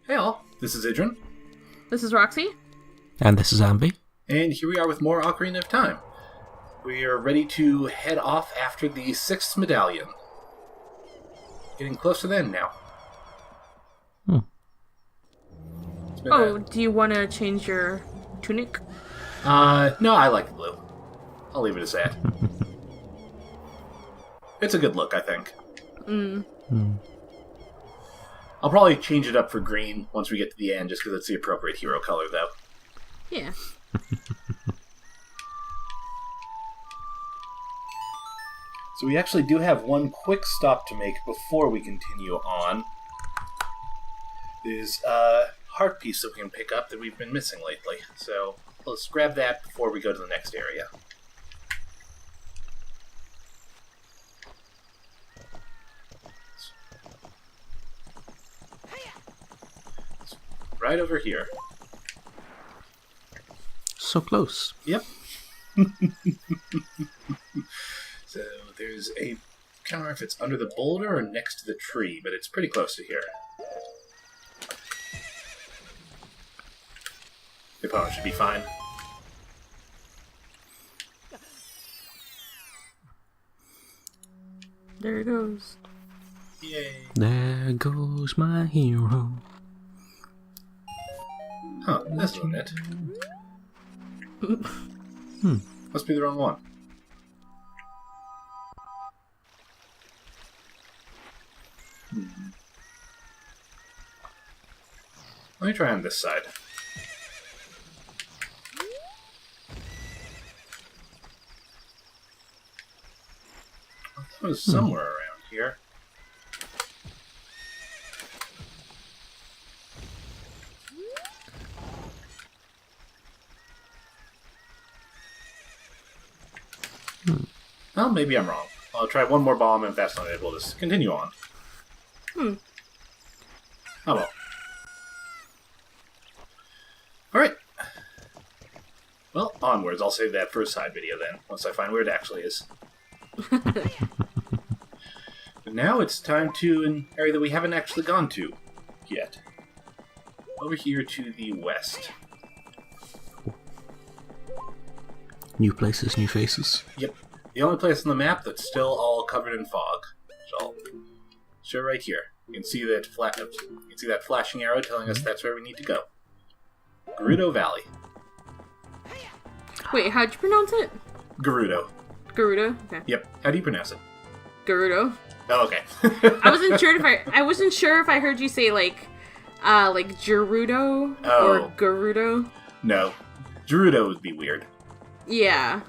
Hey all, this is Idrin. This is Roxy. And this is Ambi. And here we are with more Ocarina of Time. We are ready to head off after the 6th medallion. Getting close to the end now. Oh, do you want to change your tunic? No, I like the blue. I'll leave it as that. It's a good look, I think. I'll probably change it up for green once we get to the end, just because it's the appropriate hero color, though. Yeah. So we actually do have one quick stop to make before we continue on. There's a heart piece that we can pick up that we've been missing lately. So let's grab that before we go to the next area. It's right over here. So close. Yep. So there's a... I can't remember if it's under the boulder or next to the tree, but it's pretty close to here. The opponent should be fine. There it goes. Yay. There goes my hero. Huh, that's not it. Must be the wrong one. Let me try on this side. It was somewhere around here. Well, maybe I'm wrong. I'll try one more bomb, and if that's not it, we'll just continue on. Oh well. Alright. Well, onwards. I'll save that for a side video then, once I find where it actually is. But now it's time to an area that we haven't actually gone to yet. Over here to the west. New places, new faces. Yep. The only place on the map that's still all covered in fog. So I'll show right here. You can see that flashing arrow telling us that's where we need to go. Gerudo Valley. Wait, how'd you pronounce it? Gerudo. Gerudo? Okay. Yep. How do you pronounce it? Gerudo. Oh, okay. I wasn't sure if I heard you say like Gerudo or Gerudo. No. Gerudo would be weird. Yeah.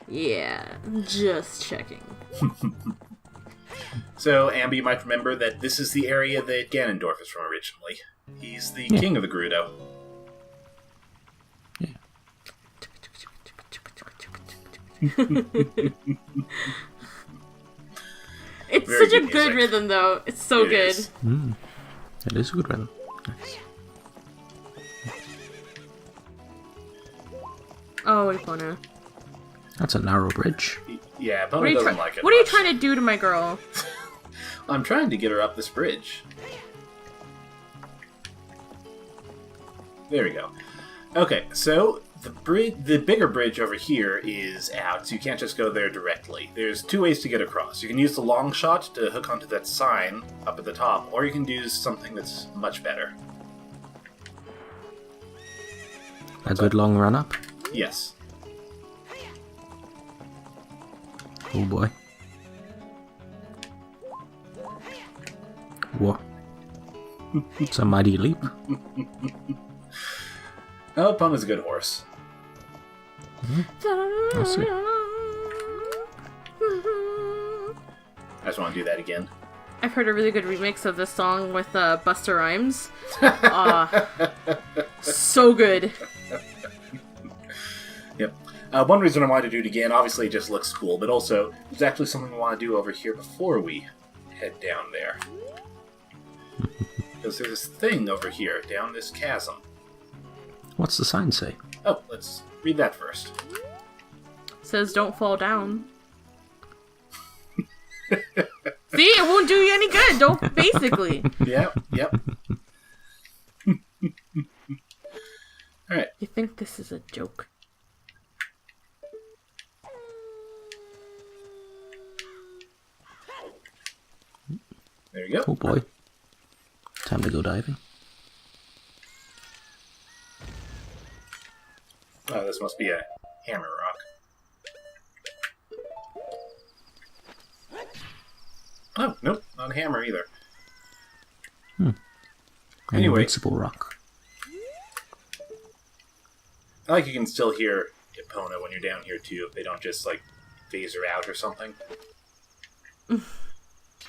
Yeah. Just checking. So, Ambi, you might remember that this is the area that Ganondorf is from originally. He's the king of the Gerudo. It's Very such a good good music. rhythm, though. It's so good. Is. It is a good rhythm. Nice. Oh, Epona. That's a narrow bridge. Yeah, Epona doesn't like it What are you much. trying to do to my girl? I'm trying to get her up this bridge. There we go. Okay, so the bigger bridge over here is out, so you can't just go there directly. There's two ways to get across. You can use the long shot to hook onto that sign up at the top, or you can do something that's much better. A good long run up. Yes. Oh boy. Whoa. It's a mighty leap. Oh, Epona's a good horse. I see. I just want to do that again. I've heard a really good remix of this song with Busta Rhymes. So good. Yep. One reason I wanted to do it again, obviously it just looks cool, but also there's actually something I want to do over here before we head down there. Because there's this thing over here, down this chasm. What's the sign say? Oh, let's read that first. Says don't fall down. See, it won't do you any good. Don't basically. Yep. Alright. You think this is a joke? There you go. Oh boy. Time to go diving. Oh, this must be a hammer rock. Oh, nope, not a hammer either. An Anyway. invincible rock. I like you can still hear Epona when you're down here too, if they don't just, like, phase her out or something.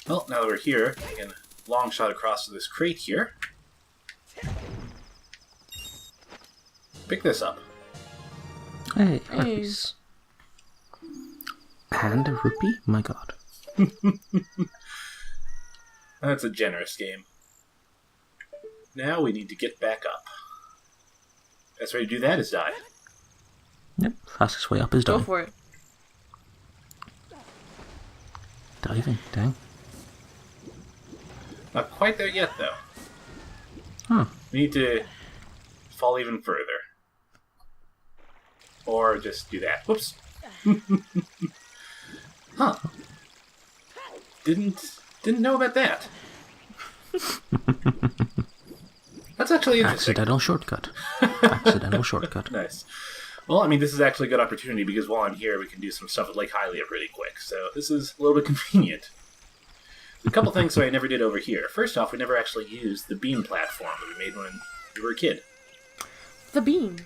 Well, now that we're here, we can long shot across to this crate here. Pick this up. Hey, harpies. And a rupee? My god. That's a generous game. Now we need to get back up. Best way to do that is dive. Yep, fastest way up is Go diving. for it. Diving, dang. Not quite there yet, though. Huh. We need to fall even further. Or just do that. Whoops. Huh. Didn't know about that. That's actually interesting. Accidental shortcut. Accidental shortcut. Nice. Well, I mean, this is actually a good opportunity because while I'm here, we can do some stuff at Lake Hylia pretty quick. So this is a little bit convenient. A couple things that I never did over here. First off, we never actually used the beam platform that we made when we were a kid. The beam.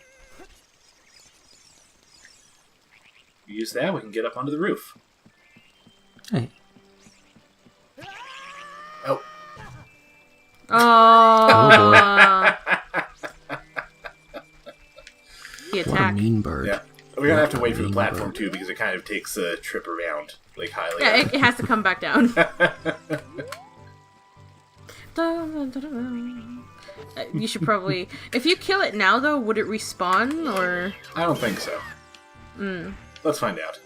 We use that, we can get up onto the roof. Hey. Oh. Oh. The What a attack. mean bird. Yeah. We're going to have to wait for the Mean platform, bird. too, because it kind of takes a trip around Lake Hylia. Yeah, it has to come back down. You should probably... If you kill it now, though, would it respawn, or... I don't think so. Let's find out.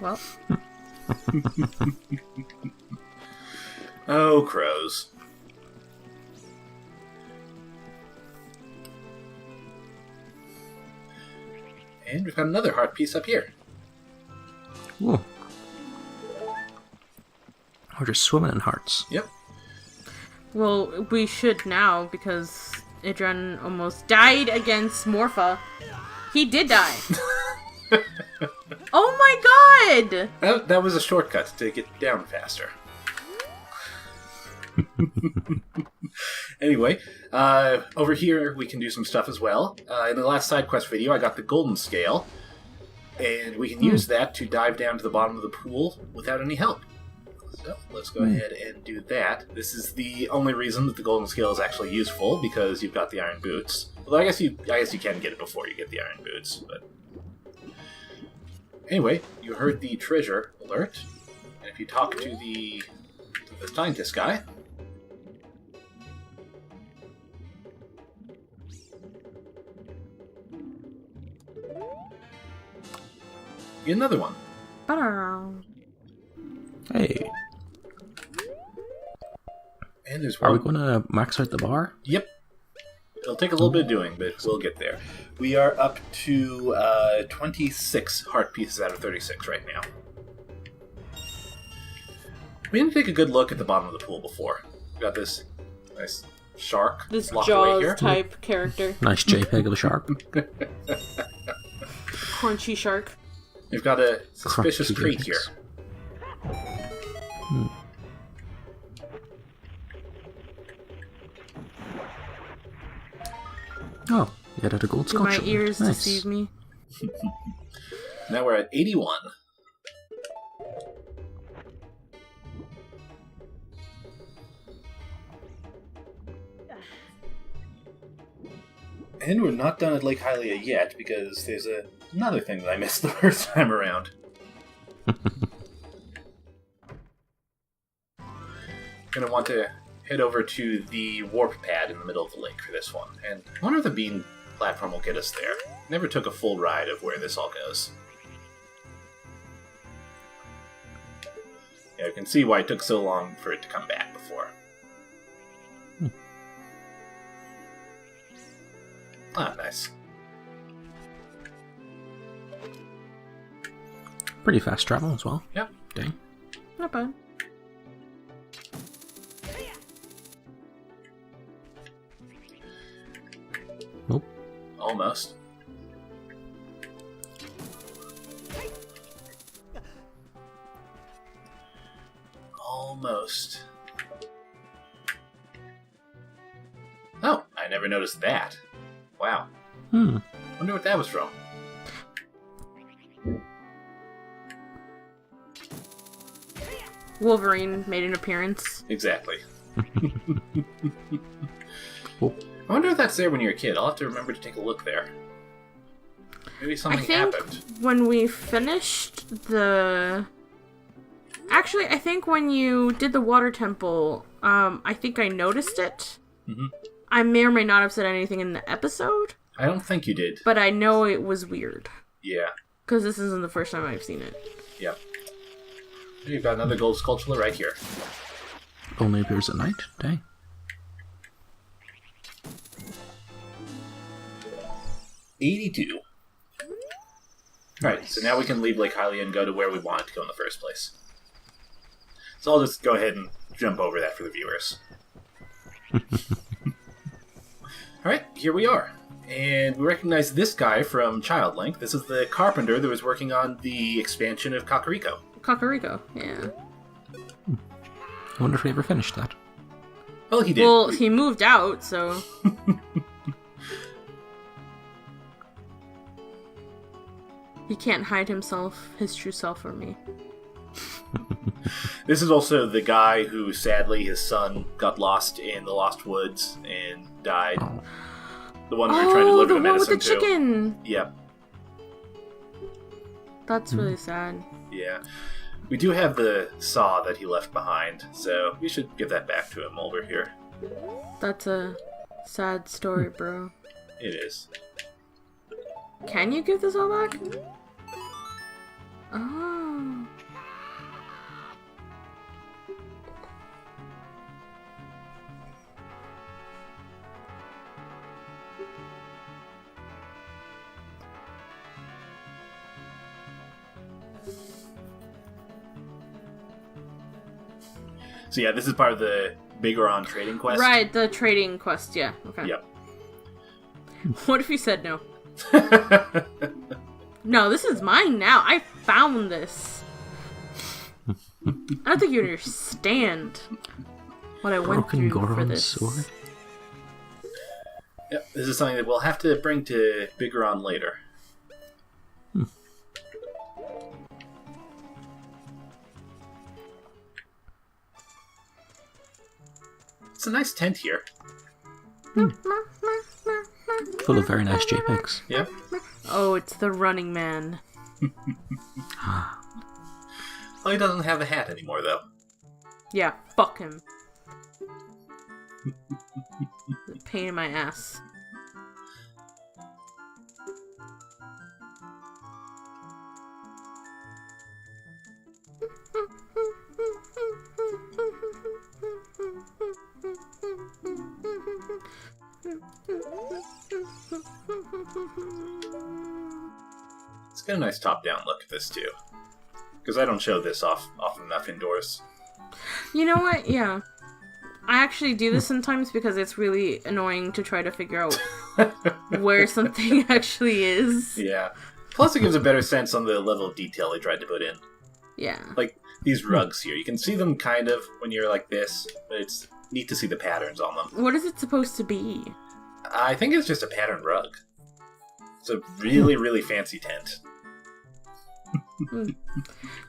Well... Oh, crows. And we've got another heart piece up here. Whoa. We're just swimming in hearts. Yep. Well, we should now, because Adrian almost died against Morpha. He did die. Oh my god! That was a shortcut to get down faster. Anyway, over here we can do some stuff as well. In the last side quest video, I got the golden scale, and we can use that to dive down to the bottom of the pool without any help. So let's go ahead and do that. This is the only reason that the golden scale is actually useful, because you've got the iron boots. Although I guess you can get it before you get the iron boots. But anyway, you heard the treasure alert, and if you talk to the scientist guy. Get another one. Hey. And there's Are one. we going to max out the bar? Yep. It'll take a little bit of doing, but we'll get there. We are up to 26 heart pieces out of 36 right now. We didn't take a good look at the bottom of the pool before. We got this nice shark This locked away Jaws here. type character. Nice JPEG of a shark. Crunchy shark. We've got a suspicious Crunchy crate here. graphics. Oh, you added a gold Do my sculpture. ears Nice. deceive me? Now we're at 81. And we're not done at Lake Hylia yet, because there's another thing that I missed the first time around. Gonna want to head over to the warp pad in the middle of the lake for this one. And I wonder if the beam platform will get us there. Never took a full ride of where this all goes. Yeah, you can see why it took so long for it to come back before. Ah, nice. Pretty fast travel as well. Yep. Dang. Not bad. Nope. Almost. Almost. Oh, I never noticed that. Wow. Wonder what that was from. Wolverine made an appearance. Exactly. Oh. I wonder if that's there when you're a kid. I'll have to remember to take a look there. Maybe something I think happened. when we finished the... Actually, I think when you did the water temple, I think I noticed it. Mm-hmm. I may or may not have said anything in the episode. I don't think you did. But I know it was weird. Yeah. Because this isn't the first time I've seen it. Yep. You've got another gold sculpture right here. Only appears at night. Dang. $82. Alright, so now we can leave Lake Hylian and go to where we wanted to go in the first place. So I'll just go ahead and jump over that for the viewers. Alright, here we are. And we recognize this guy from Child Link. This is the carpenter that was working on the expansion of Kakariko. Kakariko, yeah. I wonder if he ever finished that. Well, he did. Well, he moved out, so... He can't hide himself, his true self from me. This is also the guy who, sadly, his son got lost in the Lost Woods and died. Oh. The one we were trying to deliver the one with medicine the to. chicken! Yep. That's really sad. Yeah. We do have the saw that he left behind, so we should give that back to him while we're here. That's a sad story, bro. It is. Can you give this all back? Oh. So yeah, this is part of the Bigoron trading quest. Right, the trading quest, yeah. Okay. Yep. What if you said no? No, this is mine now. I found this. I don't think you understand what I went Broken through for Goron's this. sword. Yep, this is something that we'll have to bring to Bigoron later. It's a nice tent here. Full of very nice JPEGs. Yep. Oh, it's the Running Man. Well, he doesn't have a hat anymore, though. Yeah, fuck him. Pain in my ass. Let's get a nice top-down look at this, too. Because I don't show this often enough indoors. You know what? Yeah. I actually do this sometimes because it's really annoying to try to figure out where something actually is. Yeah. Plus, it gives a better sense on the level of detail they tried to put in. Yeah. Like, these rugs here. You can see them kind of when you're like this, but it's neat to see the patterns on them. What is it supposed to be? I think it's just a pattern rug. It's a really, really fancy tent. You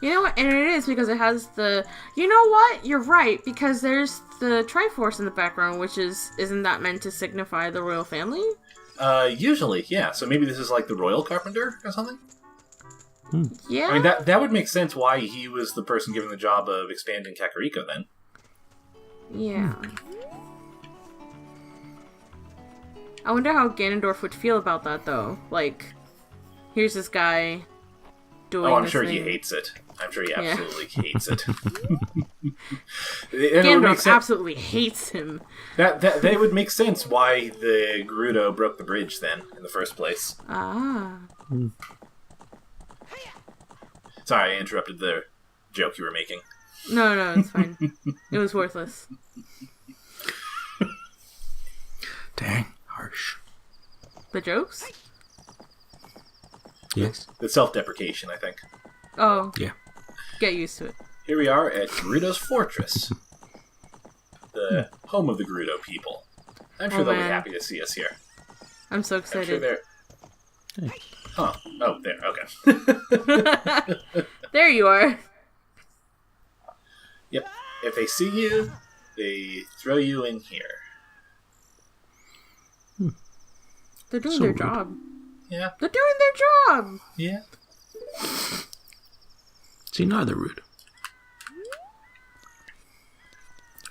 know what? And it is because it has the... You know what? You're right, because there's the Triforce in the background, which isn't that meant to signify the royal family? Usually, yeah. So maybe this is like the royal carpenter or something? Yeah. I mean, that would make sense why he was the person given the job of expanding Kakariko then. Yeah. I wonder how Ganondorf would feel about that, though. Like, here's this guy doing Oh, I'm this sure thing. he hates it. I'm sure he absolutely hates it. Gandalf absolutely hates him. That would make sense why the Gerudo broke the bridge then, in the first place. Ah. Sorry, I interrupted the joke you were making. No, it's fine. It was worthless. Dang, harsh. The jokes? Yes. The self-deprecation, I think. Oh. Yeah. Get used to it. Here we are at Gerudo's Fortress. The home of the Gerudo people. I'm sure they'll be happy to see us here. I'm so I'm excited. sure they're... Hey. Huh. Oh, there, okay. There you are. Yep. If they see you, they throw you in here. They're doing So their rude. job. Yeah. They're doing their job! Yeah. See, neither rude.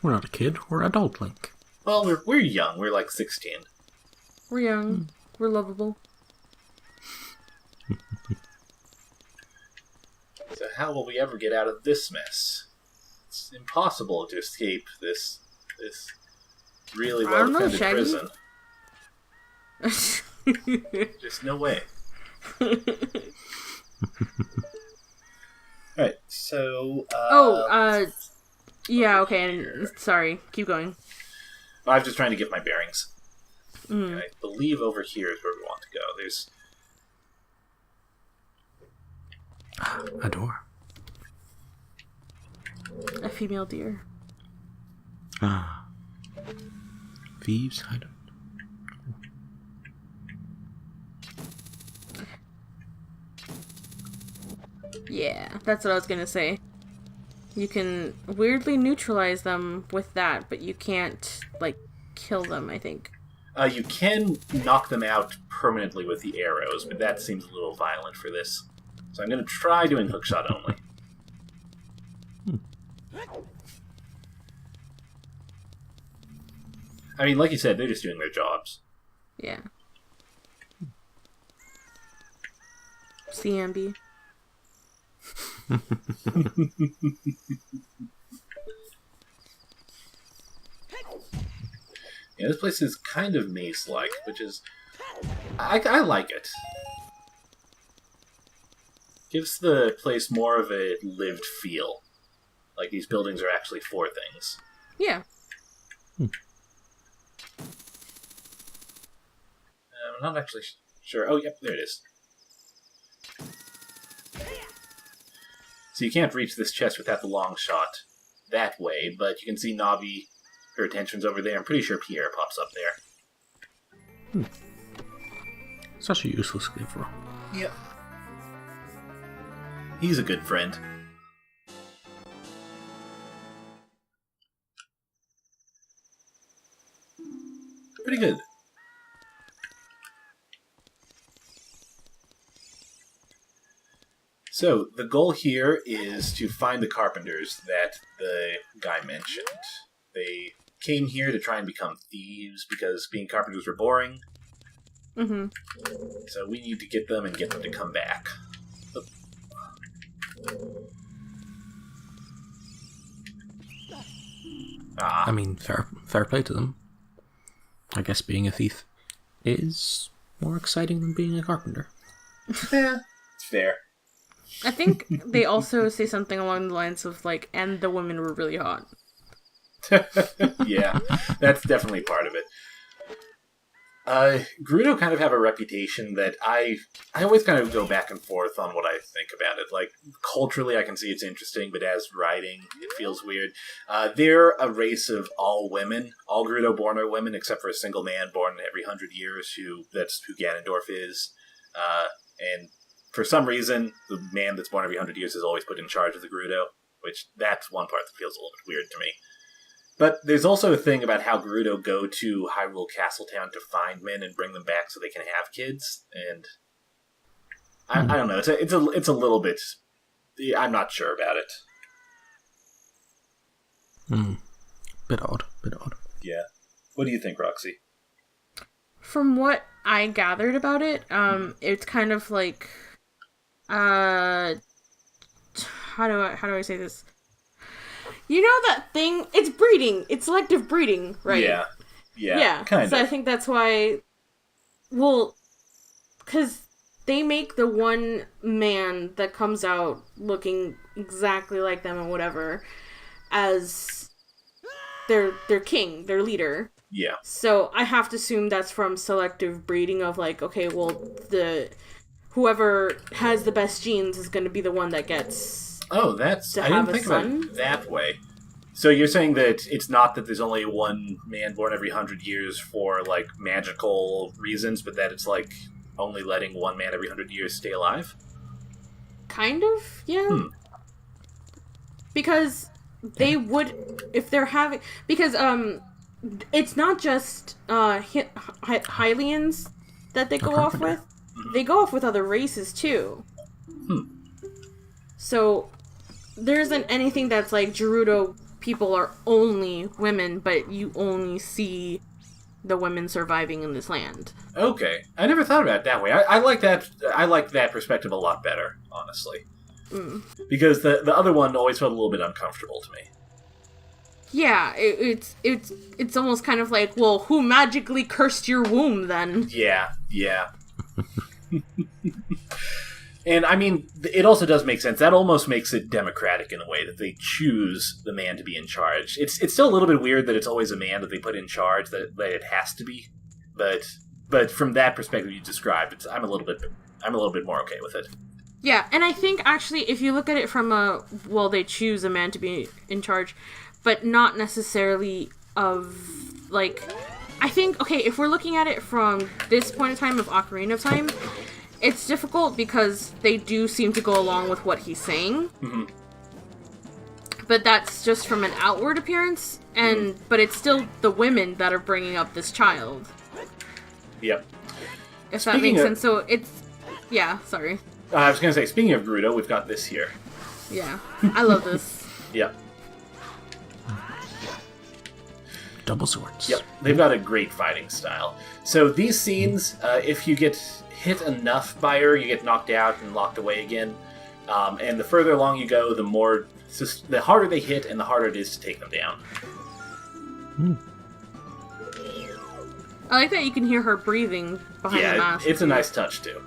We're not a kid, we're adult Link. Well, we're young. We're like 16. We're young. We're lovable. So how will we ever get out of this mess? It's impossible to escape this really I don't know, well-defended Shaggy. prison. There's no way. Alright, so... yeah, okay, sorry. Keep going. I'm just trying to get my bearings. Mm. I believe over here is where we want to go. There's... A door. A female deer. Ah. Thieves hideout. Yeah, that's what I was gonna say. You can weirdly neutralize them with that, but you can't, like, kill them, I think. You can knock them out permanently with the arrows, but that seems a little violent for this. So I'm going to try doing hookshot only. I mean, like you said, they're just doing their jobs. Yeah. CMB. Yeah, this place is kind of maze-like, which is... I like it. Gives the place more of a lived feel. Like these buildings are actually for things. Yeah. I'm not actually sure. Oh, yep, there it is. So you can't reach this chest without the long shot that way, but you can see Navi, her attention's over there. I'm pretty sure Pierre pops up there. Such a useless giver. Yep. He's a good friend. Pretty good. So, the goal here is to find the carpenters that the guy mentioned. They came here to try and become thieves because being carpenters were boring. Mm-hmm. So we need to get them and get them to come back. I mean, fair play to them. I guess being a thief is more exciting than being a carpenter. Yeah, it's fair. I think they also say something along the lines of, like, and the women were really hot. Yeah, that's definitely part of it. Gerudo kind of have a reputation that I always kind of go back and forth on what I think about it. Like, culturally, I can see it's interesting, but as writing, it feels weird. They're a race of all women. All Gerudo-born are women, except for a single man born every 100 years, that's who Ganondorf is. And for some reason, the man that's born every 100 years is always put in charge of the Gerudo, which that's one part that feels a little bit weird to me. But there's also a thing about how Gerudo go to Hyrule Castletown to find men and bring them back so they can have kids, and I don't know. It's a little bit. I'm not sure about it. Bit odd. Yeah. What do you think, Roxy? From what I gathered about it, it's kind of like, how do I say this? You know that thing? It's breeding. It's selective breeding, right? Yeah, kind of. So I think that's why... Well, because they make the one man that comes out looking exactly like them and whatever as their king, their leader. Yeah. So I have to assume that's from selective breeding of like, okay, well, whoever has the best genes is going to be the one that gets I didn't think about it that way. So you're saying that it's not that there's only one man born every 100 years for, like, magical reasons, but that it's, like, only letting one man every 100 years stay alive? Kind of, yeah. Because they would, if they're having... Because, it's not just Hylians that they go off with. They go off with other races, too. So, there isn't anything that's like Gerudo people are only women, but you only see the women surviving in this land. Okay. I never thought about it that way. I like that. I like that perspective a lot better, honestly. Because the other one always felt a little bit uncomfortable to me. Yeah, it's almost kind of like, well, who magically cursed your womb then? Yeah. And, I mean, it also does make sense. That almost makes it democratic in a way, that they choose the man to be in charge. It's still a little bit weird that it's always a man that they put in charge, that it has to be. But from that perspective you described, I'm a little bit more okay with it. Yeah, and I think, actually, if you look at it from they choose a man to be in charge, but not necessarily of, like... I think, okay, if we're looking at it from this point in time of Ocarina of Time... It's difficult because they do seem to go along with what he's saying. But that's just from an outward appearance, but it's still the women that are bringing up this child. Yep. If that makes sense. So it's... Yeah, sorry. I was going to say, speaking of Gerudo, we've got this here. Yeah. I love this. Yep. Double swords. Yep. They've got a great fighting style. So these scenes, if you get hit enough by her, you get knocked out and locked away again. And the further along you go, the harder they hit and the harder it is to take them down. I like that you can hear her breathing behind the mask. Yeah, it's a nice touch too.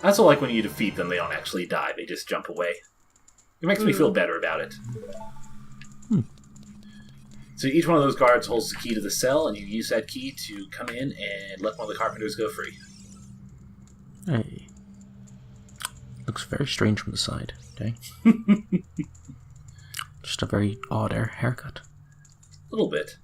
I also like when you defeat them, they don't actually die, they just jump away. It makes me feel better about it. So each one of those guards holds the key to the cell, and you use that key to come in and let one of the carpenters go free. Hey. Looks very strange from the side, okay? Just a very odd haircut. A little bit.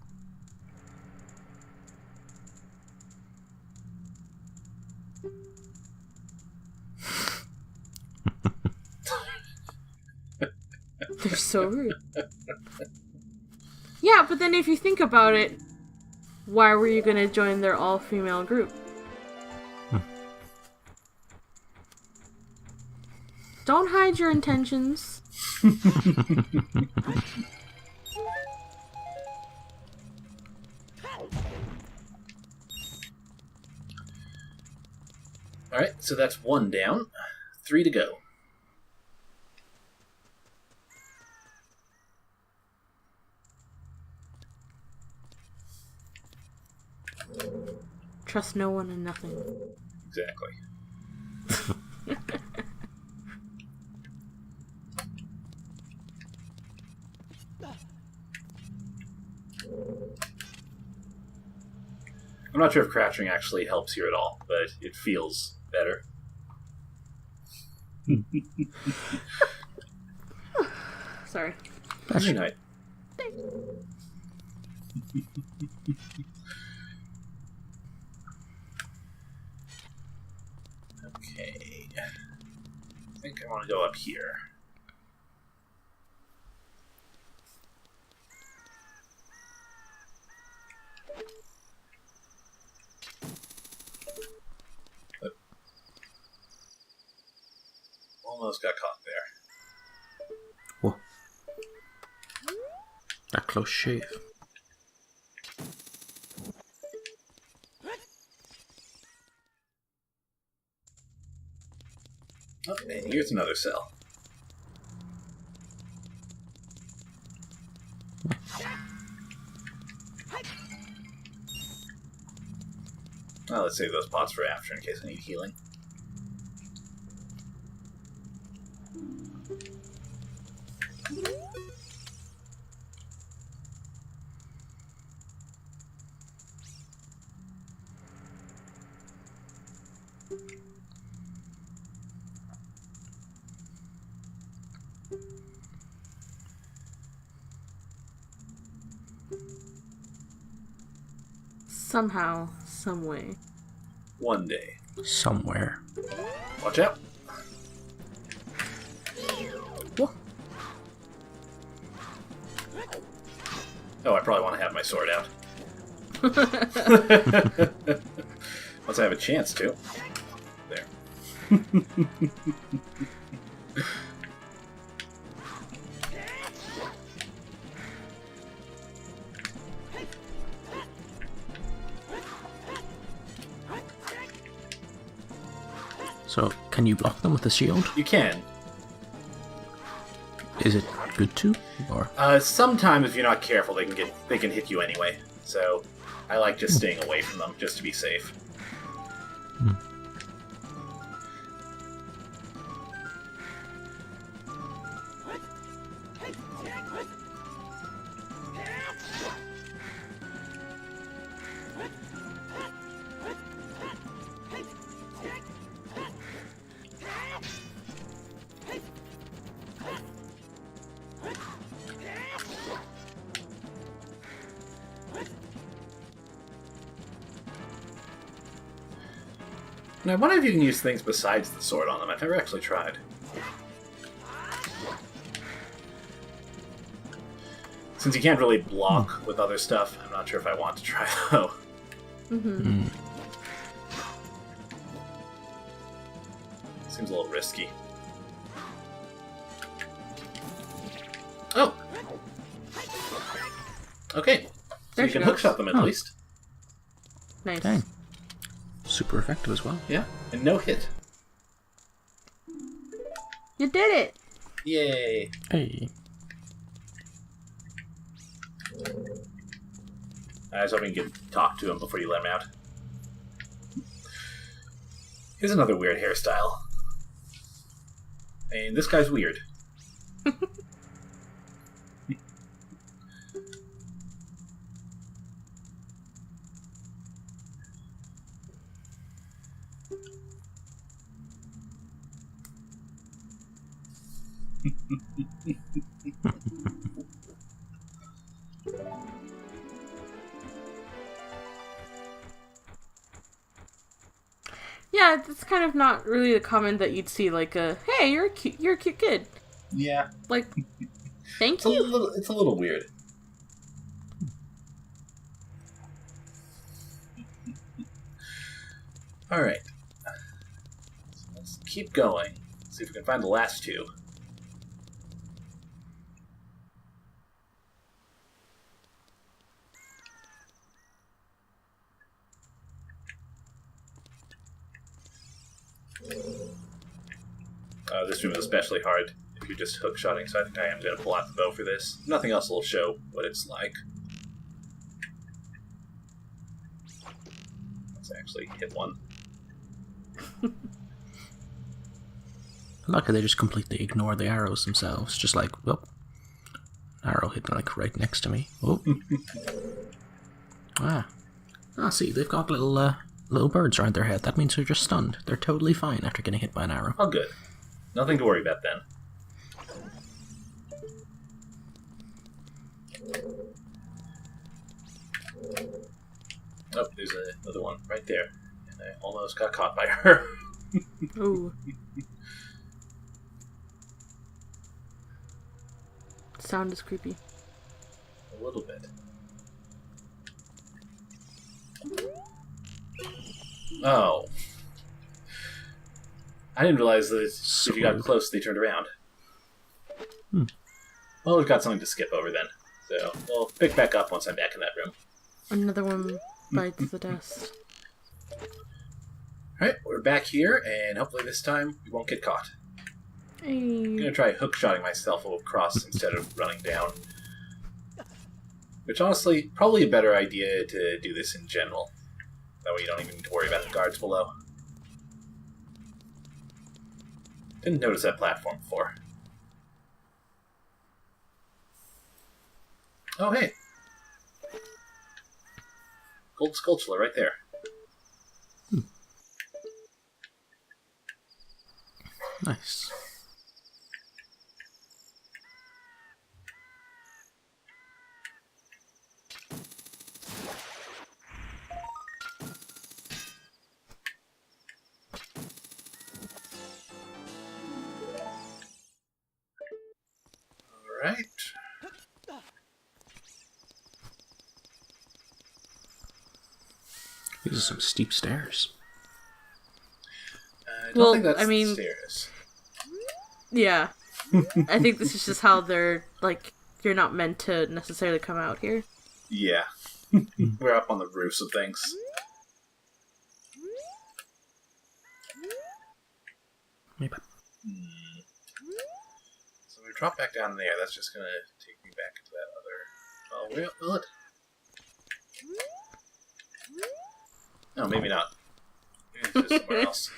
They're so rude. Yeah, but then if you think about it, why were you gonna join their all-female group? Don't hide your intentions. Alright, so that's 1 down. 3 to go. Trust no one and nothing. Exactly. I'm not sure if crouching actually helps here at all, but it feels better. Sorry. Good night. Okay. I think I want to go up here. Almost got caught there. Whoa. close shave. Oh, and here's another cell. Well, let's save those pots for after in case I need healing. Somehow, some way. One day. Somewhere. Watch out. What? Oh, I probably want to have my sword out. Once I have a chance to. There. So, can you block them with a shield? You can. Is it good to? Or Sometimes if you're not careful, they can hit you anyway. So I like just staying away from them just to be safe. And I wonder if you can use things besides the sword on them. I've never actually tried. Since you can't really block with other stuff, I'm not sure if I want to try, though. Mm-hmm. Seems a little risky. Oh! Okay. So There you she can goes. hookshot them at Oh. least. Nice. dang. Super effective as well. Yeah, and no hit. You did it! Yay! Hey. I was hoping you could talk to him before you let him out. Here's another weird hairstyle. And this guy's weird. Yeah, it's kind of not really the comment that you'd see, like hey, you're a cute kid. Yeah. Like, thank It's a you. little weird. Alright. So let's keep going. See if we can find the last two. This room is especially hard if you're just hook-shotting, so I think I am going to pull out the bow for this. Nothing else will show what it's like. Let's actually hit one. Luckily, they just completely ignore the arrows themselves. Just like, oh, arrow hit like right next to me. Oh. See, they've got little birds around their head. That means they're just stunned. They're totally fine after getting hit by an arrow. Oh, good. Nothing to worry about then. Oh, there's another one right there. And I almost got caught by her. Ooh. Sound is creepy. A little bit. Oh. I didn't realize that if you got close, they turned around. Well, we've got something to skip over then. So we'll pick back up once I'm back in that room. Another one bites the dust. Alright, we're back here, and hopefully this time we won't get caught. Hey. I'm gonna try hook-shotting myself across instead of running down. Which, honestly, probably a better idea to do this in general. That way you don't even need to worry about the guards below. Didn't notice that platform before. Oh, hey! Gold Sculpture right there. Nice. Alright. These are some steep stairs. I don't think that's the stairs. Yeah. I think this is just how they're, like, you're not meant to necessarily come out here. Yeah. We're up on the roofs of things. Maybe. So we drop back down there. That's just gonna take me back into that other... Oh, will it? No, maybe not. Maybe it's just somewhere else.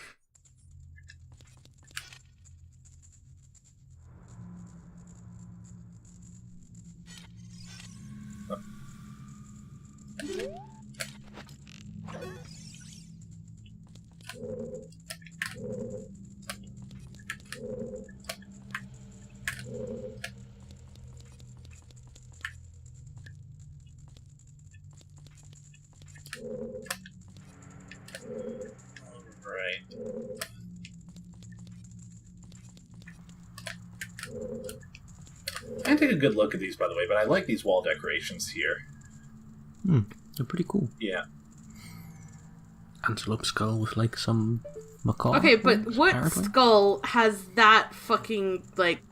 I didn't take a good look at these, by the way, but I like these wall decorations here. They're pretty cool. Yeah. Antelope skull with, like, some macaw. Okay, but what apparently. skull has that fucking, like,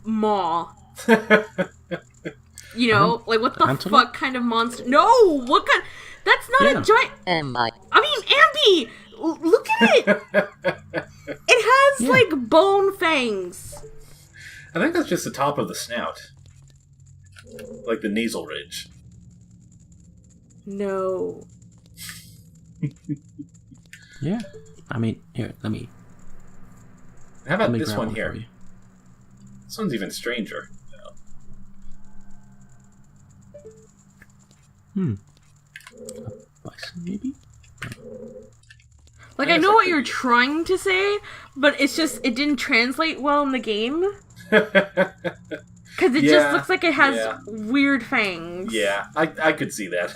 maw? You know? Like, what the Antelope? fuck kind of monster? No! What kind... That's not a giant... I mean, Ambi! Look at it! It has, like, bone fangs. I think that's just the top of the snout. Like the nasal ridge. No. Yeah. I mean, here, let me... How about let me this grab one for here? you. This one's even stranger. A bison, maybe? Like, I know what you're trying to say, but it's just, it didn't translate well in the game. Because it just looks like it has weird fangs. Yeah, I could see that.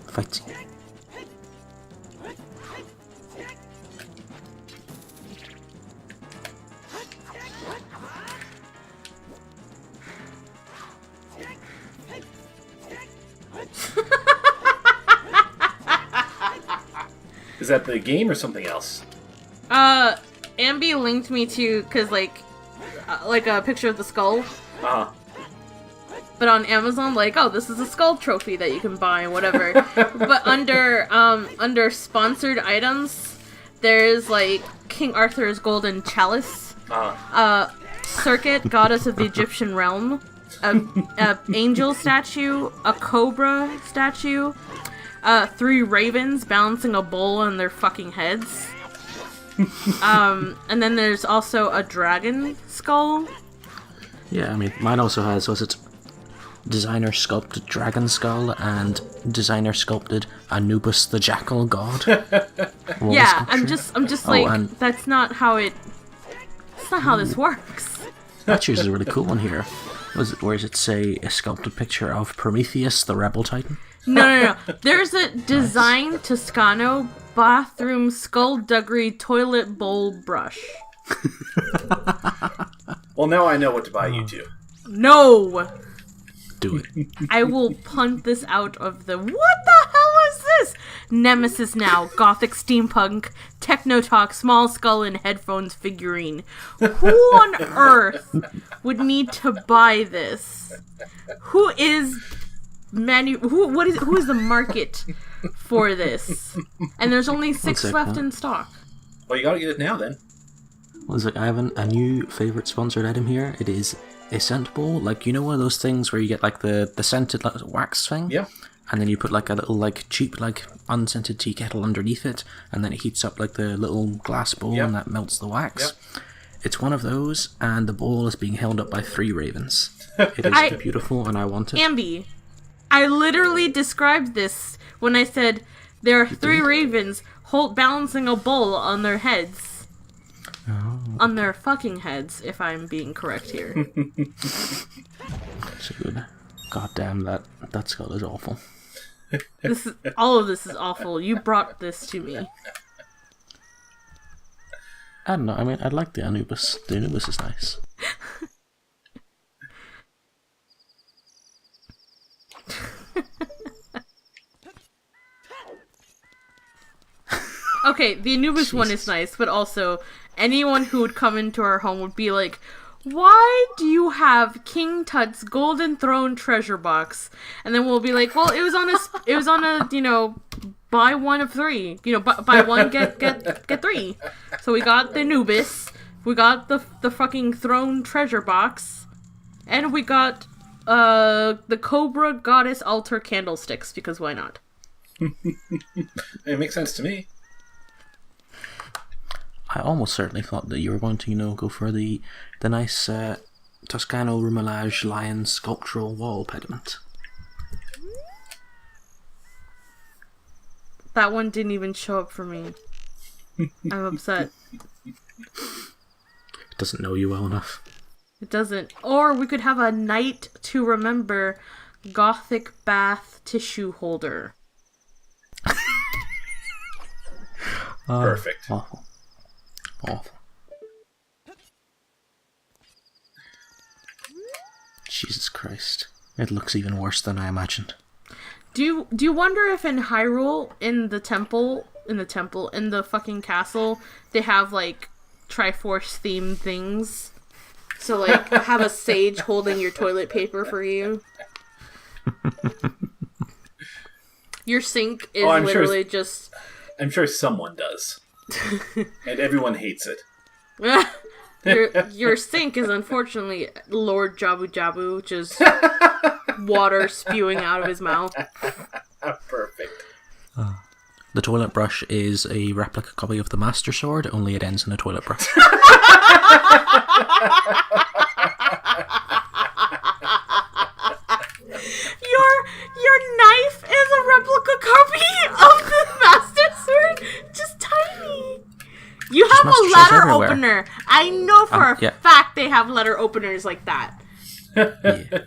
Fight. Is that the game or something else? Ambi linked me to, cause like a picture of the skull. Uh-huh. But on Amazon, like, oh, this is a skull trophy that you can buy and whatever. But under sponsored items, there's like King Arthur's golden chalice, Circuit, goddess of the Egyptian realm, a angel statue, a cobra statue, 3 ravens balancing a bowl on their fucking heads. And then there's also a dragon skull. Yeah, I mean, mine also has, was it designer sculpted dragon skull and designer sculpted Anubis the jackal god. Yeah, I'm just like, and that's not how this works. actually, there's a really cool one here. Where does it say a sculpted picture of Prometheus, the rebel titan? No. There's a design Toscano bathroom skullduggery toilet bowl brush. Well, now I know what to buy you two. No! Do it. I will punt this out of the... What the hell is this? Nemesis now, gothic steampunk, techno talk, small skull and headphones figurine. Who on earth would need to buy this? Who is who is the market for this? And there's only 6 left in stock. Well, you gotta get it now then. I have a new favourite sponsored item here. It is a scent bowl. Like, you know one of those things where you get like the scented like, wax thing? Yeah. And then you put like a little like cheap like unscented tea kettle underneath it, and then it heats up like the little glass bowl and that melts the wax. Yep. It's one of those, and the bowl is being held up by 3 ravens. It is beautiful, and I want it. Ambi, I literally described this when I said there are 3 ravens balancing a bowl on their heads. Oh. On their fucking heads, if I'm being correct here. So good. God damn, that skull is awful. All of this is awful. You brought this to me. I don't know, I mean, I like the Anubis. The Anubis is nice. Okay, the Anubis one is nice, but also anyone who would come into our home would be like, why do you have King Tut's golden throne treasure box? And then we'll be like, well, it was on a, you know, buy one of 3. You know, buy one, get 3. So we got the Anubis, we got the fucking throne treasure box, and we got the Cobra Goddess altar candlesticks, because why not? It makes sense to me. I almost certainly thought that you were going to, you know, go for the nice Toscano Rumelage lion sculptural wall pediment. That one didn't even show up for me. I'm upset. It doesn't know you well enough. It doesn't. Or we could have a night to remember gothic bath tissue holder. Perfect. Awful. Jesus Christ. It looks even worse than I imagined. Do you wonder if in Hyrule, in the fucking castle, they have like Triforce themed things? So like have a sage holding your toilet paper for you. Your sink is literally just... I'm sure someone does. And everyone hates it. Your sink is unfortunately Lord Jabu Jabu, just water spewing out of his mouth. Perfect. The toilet brush is a replica copy of the Master Sword, only it ends in a toilet brush. Your knife is a replica copy of the Master Sword? Just tiny. You have a letter opener. I know for a fact they have letter openers like that. Yeah.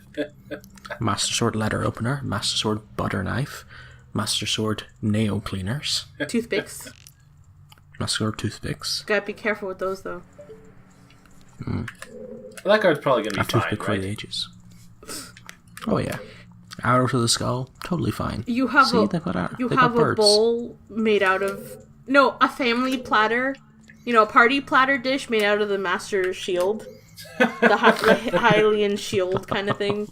Master Sword letter opener, Master Sword butter knife, Master Sword nail cleaners. Toothpicks. Master Sword toothpicks. Gotta be careful with those, though. Well, that card's probably gonna be fine, toothpick right? for the ages. Oh yeah. Arrow to the skull, totally fine. You have a bowl made out of... No, a family platter. You know, a party platter dish made out of the Master's shield. The Hylian shield kind of thing.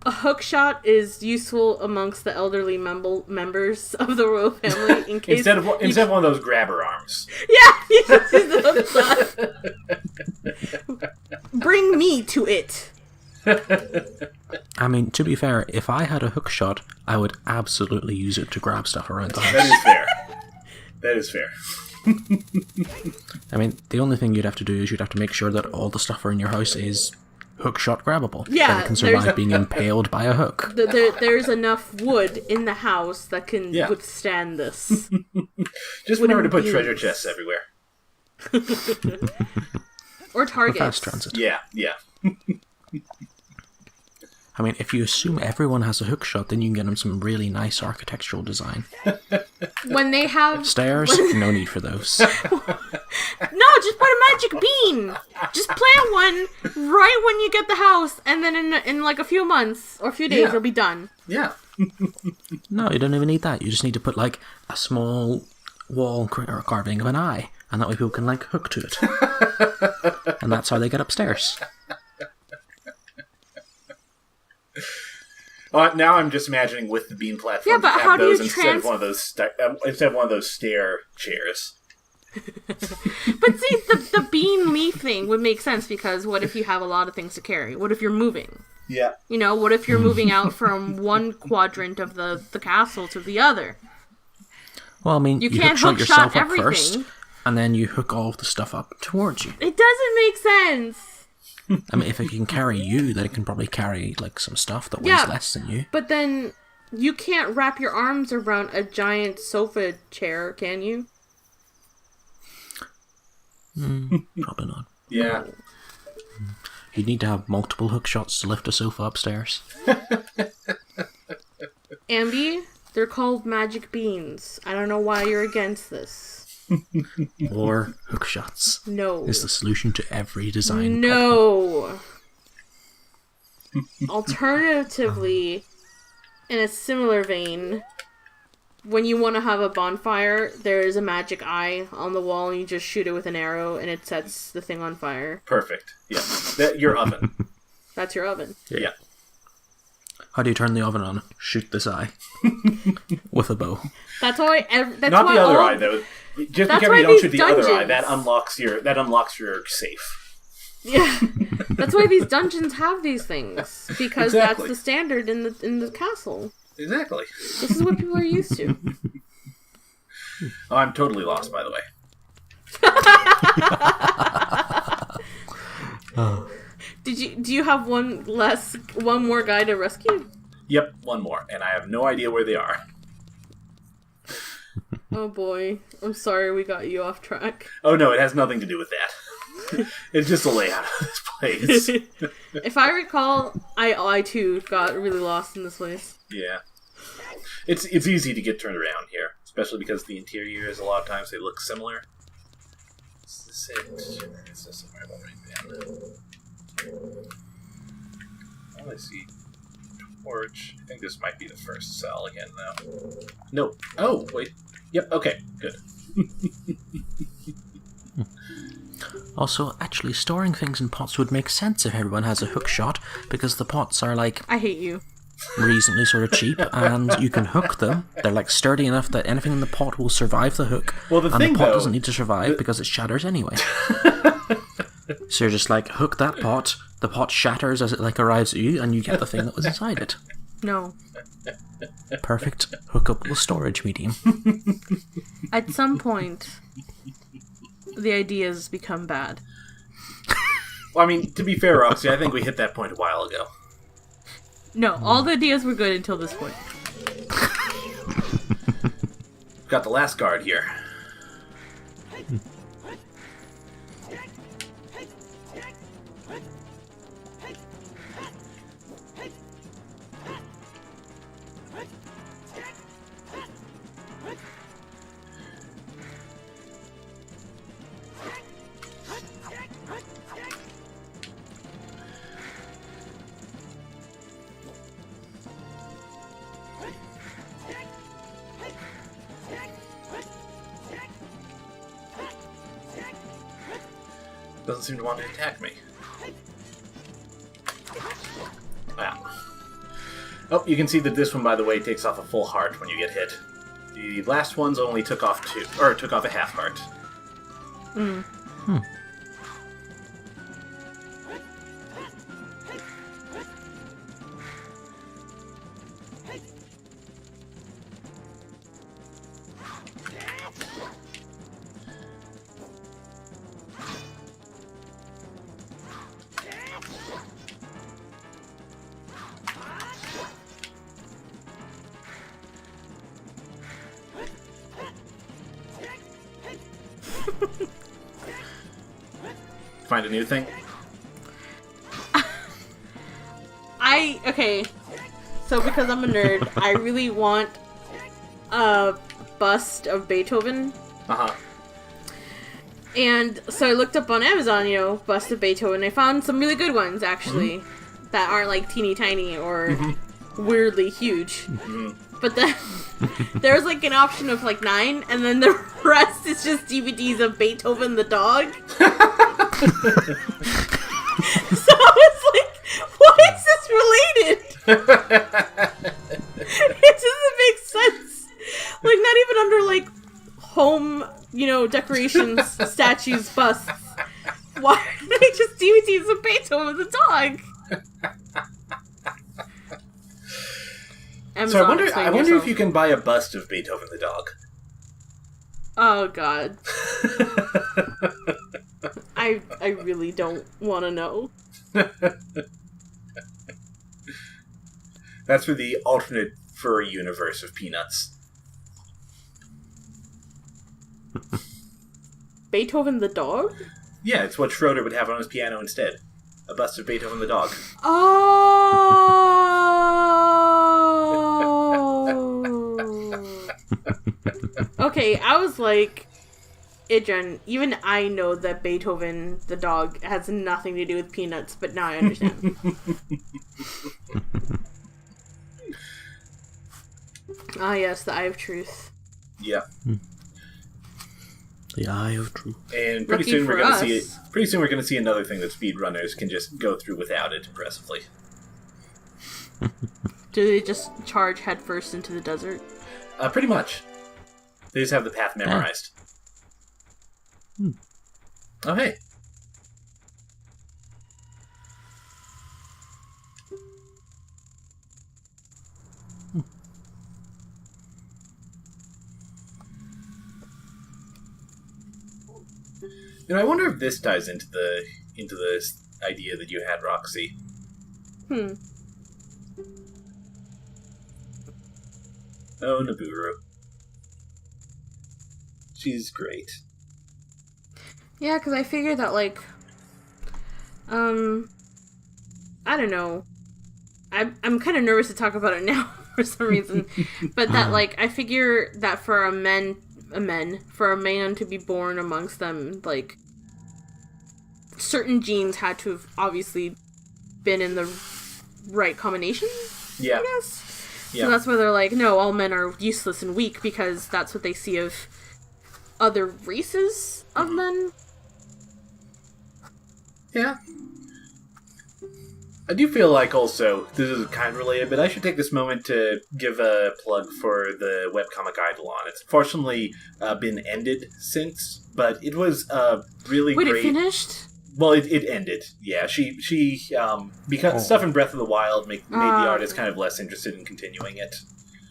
A hookshot is useful amongst the elderly members of the royal family in case... instead of one of those grabber arms. Yeah! You just use the hookshot. Bring me to it. I mean, to be fair, if I had a hookshot, I would absolutely use it to grab stuff around the house. That is fair. I mean, the only thing you'd have to do is you'd have to make sure that all the stuff around your house is hookshot grabbable. Yeah, Then it can survive being impaled by a hook. There's enough wood in the house that can withstand this. Just remember to put treasure chests everywhere. Or targets. Fast transit. Yeah. I mean, if you assume everyone has a hookshot, then you can get them some really nice architectural design. When they have... Stairs? No need for those. No, just put a magic bean! Just plant one right when you get the house, and then in like a few months, or a few days, it'll be done. Yeah. No, you don't even need that. You just need to put, like, a small wall or carving of an eye, and that way people can, like, hook to it. And that's how they get upstairs. Now I'm just imagining with the bean platform. Yeah, but how do you instead of one of those stair chairs? But see, the bean leaf thing would make sense, because what if you have a lot of things to carry? What if you're moving? Yeah. You know, what if you're moving out from one quadrant of the castle to the other? Well, I mean, you can't hook yourself up everything. first, and then you hook all of the stuff up towards you. It doesn't make sense. I mean, if it can carry you, then it can probably carry, like, some stuff that weighs less than you. But then you can't wrap your arms around a giant sofa chair, can you? Probably not. Yeah. You'd need to have multiple hook shots to lift a sofa upstairs. Ambi, they're called magic beans. I don't know why you're against this. Or hook shots. No. Is the solution to every design problem. No. Alternatively, in a similar vein, when you want to have a bonfire, there is a magic eye on the wall, and you just shoot it with an arrow, and it sets the thing on fire. Perfect. Yeah. Your oven. That's your oven. Yeah. How do you turn the oven on? Shoot this eye. With a bow. That's why... Not the other eye, though. Just be careful you don't shoot the other eye. That unlocks your safe. Yeah. That's why these dungeons have these things. Because that's the standard in the castle. Exactly. This is what people are used to. Oh, I'm totally lost, by the way. Do you have one more guy to rescue? Yep, one more, and I have no idea where they are. Oh boy, I'm sorry we got you off track. Oh no, it has nothing to do with that. It's just the layout of this place. If I recall, I too got really lost in this place. Yeah. It's easy to get turned around here, especially because the interiors, a lot of times, they look similar. Is this it? Is this somewhere right down? Oh, I see. Torch. I think this might be the first cell again, though. Nope. Oh, wait. Yep, okay, good. Also, actually, storing things in pots would make sense if everyone has a hook shot, because the pots are, like... I hate you. Reasonably sort of cheap, and you can hook them. They're, like, sturdy enough that anything in the pot will survive the hook. Well, the pot doesn't need to survive because it shatters anyway. So you're just like, hook that pot, the pot shatters as it, like, arrives at you, and you get the thing that was inside it. No. Perfect hookable storage medium. At some point, the ideas become bad. Well, I mean, to be fair, Roxy, I think we hit that point a while ago. No, all the ideas were good until this point. Got the last guard here. Doesn't seem to want to attack me. Wow. Oh, you can see that this one, by the way, takes off a full heart when you get hit. The last ones only took off a half heart. Find a new thing? Okay. So because I'm a nerd, I really want a bust of Beethoven. Uh-huh. And so I looked up on Amazon, bust of Beethoven. I found some really good ones, actually, that aren't like teeny tiny or weirdly huge. But then there's like an option of like 9, and then the rest is just DVDs of Beethoven the dog. So I was like, why is this related? It doesn't make sense. Like, not even under like home, decorations, statues, busts. Why are they just DVDs of Beethoven the dog? Amazon, So I wonder if you can buy a bust of Beethoven the dog. Oh god. I really don't want to know. That's for the alternate furry universe of Peanuts. Beethoven the dog? Yeah, it's what Schroeder would have on his piano instead. A bust of Beethoven the dog. Oh! Okay, I was like, Idrin, even I know that Beethoven the dog has nothing to do with Peanuts, but now I understand. Ah, yes, the Eye of Truth. Yeah. The Eye of Truth. And pretty soon we're going to see another thing that speedrunners can just go through without it impressively. Do they just charge headfirst into the desert? Pretty much. They just have the path memorized. Oh, hey. I wonder if this ties into this idea that you had, Roxy. Oh, Nibiru. She's great. Yeah, because I figured that, like, I don't know. I'm kind of nervous to talk about it now for some reason. But that, like, I figure that for a man to be born amongst them, like, certain genes had to have obviously been in the right combination, yeah. I guess. Yeah. So that's why they're like, no, all men are useless and weak, because that's what they see of other races of men. Yeah. I do feel like also, this is kind of related, but I should take this moment to give a plug for the webcomic Eidolon. It's unfortunately been ended since, but it was really great. Wait, it finished? Well, it ended. Yeah, she because stuff in Breath of the Wild made the artist kind of less interested in continuing it.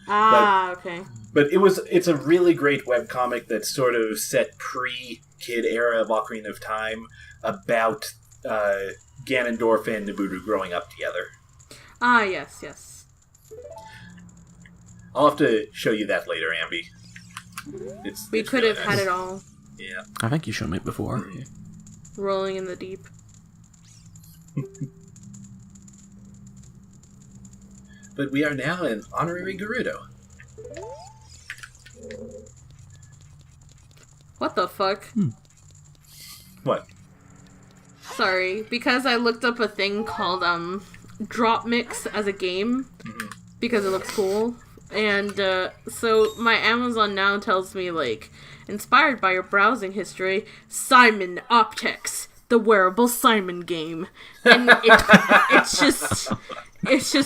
Okay. But it's a really great webcomic that's sort of set pre-kid era of Ocarina of Time about Ganondorf and Nibiru growing up together. Yes. I'll have to show you that later, Ambi. We could have had it all. Yeah. I think you showed me before. Rolling in the deep. But we are now an honorary Gerudo. What the fuck? What? Sorry, because I looked up a thing called Drop Mix as a game because it looks cool. And so my Amazon now tells me, like, inspired by your browsing history, Simon Optex, the wearable Simon game. And it's just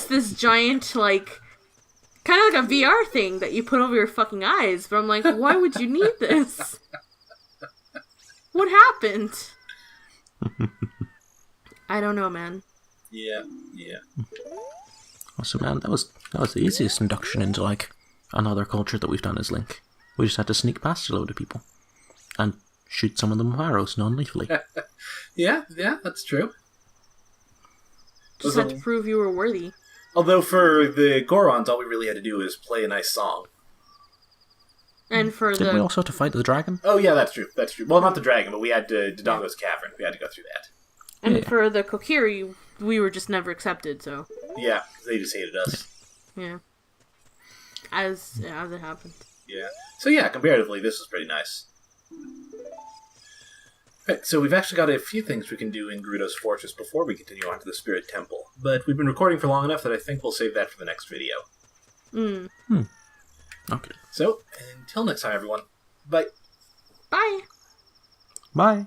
this giant, like, kind of like a VR thing that you put over your fucking eyes. But I'm like, why would you need this? What happened? I don't know, man. Yeah. Awesome, man. That was the easiest induction into, like, another culture that we've done as Link. We just had to sneak past a load of people. And shoot some of them with arrows non-lethally. Yeah, that's true. Just had to prove you were worthy. Although for the Gorons, all we really had to do was play a nice song. And for Didn't we also have to fight the dragon? Oh, yeah, that's true. That's true. Well, not the dragon, but we had Dodongo's Cavern. We had to go through that. And for the Kokiri, we were just never accepted, so... Yeah, they just hated us. Yeah. As it happened. Yeah. So yeah, comparatively, this was pretty nice. Right, so we've actually got a few things we can do in Gerudo's Fortress before we continue on to the Spirit Temple. But we've been recording for long enough that I think we'll save that for the next video. Okay. So, until next time, everyone. Bye. Bye! Bye.